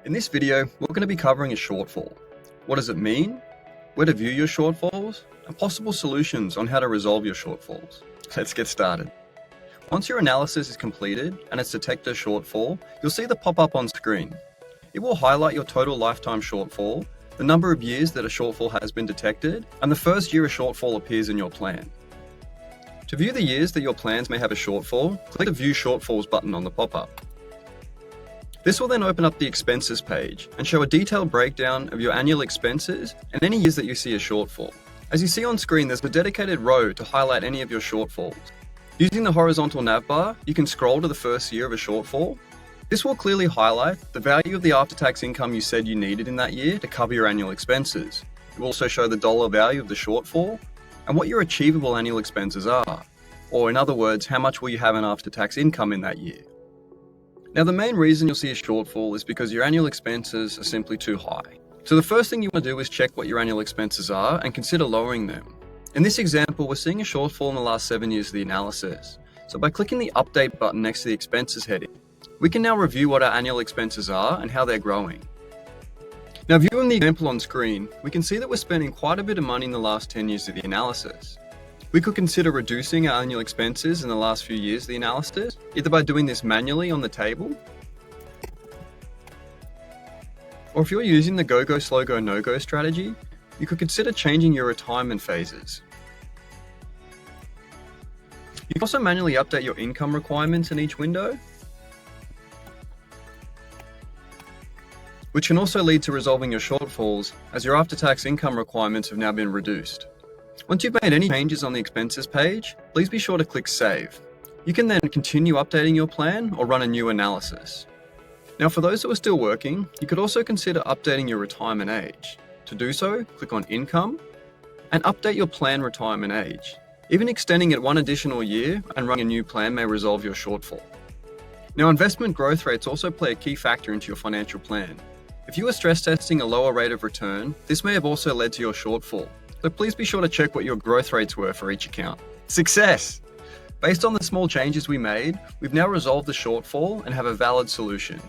In this video, we're going to be covering a shortfall. What does it mean? Where to view your shortfalls? And possible solutions on how to resolve your shortfalls. Let's get started. Once your analysis is completed and it's detected a shortfall, you'll see the pop-up on screen. It will highlight your total lifetime shortfall, the number of years that a shortfall has been detected, and the first year a shortfall appears in your plan. To view the years that your plans may have a shortfall, click the View Shortfalls button on the pop-up. This will then open up the expenses page and show a detailed breakdown of your annual expenses and any years that you see a shortfall. As you see on screen, there's a dedicated row to highlight any of your shortfalls. Using the horizontal navbar, you can scroll to the first year of a shortfall. This will clearly highlight the value of the after-tax income you said you needed in that year to cover your annual expenses. It will also show the dollar value of the shortfall and what your achievable annual expenses are. Or in other words, how much will you have in after-tax income in that year? Now, the main reason you'll see a shortfall is because your annual expenses are simply too high. So the first thing you want to do is check what your annual expenses are and consider lowering them. In this example, we're seeing a shortfall in the last 7 years of the analysis. So by clicking the Update button next to the Expenses heading, we can now review what our annual expenses are and how they're growing. Now, viewing the example on screen, we can see that we're spending quite a bit of money in the last 10 years of the analysis. We could consider reducing our annual expenses in the last few years of the analysis, either by doing this manually on the table, or if you're using the go, slow, go, no-go strategy, you could consider changing your retirement phases. You can also manually update your income requirements in each window, which can also lead to resolving your shortfalls as your after-tax income requirements have now been reduced. Once you've made any changes on the expenses page, please be sure to click Save. You can then continue updating your plan or run a new analysis. Now, for those who are still working, you could also consider updating your retirement age. To do so, click on Income and update your plan retirement age. Even extending it one additional year and running a new plan may resolve your shortfall. Now, investment growth rates also play a key factor into your financial plan. If you are stress testing a lower rate of return, this may have also led to your shortfall. So please be sure to check what your growth rates were for each account. Success! Based on the small changes we made, we've now resolved the shortfall and have a valid solution.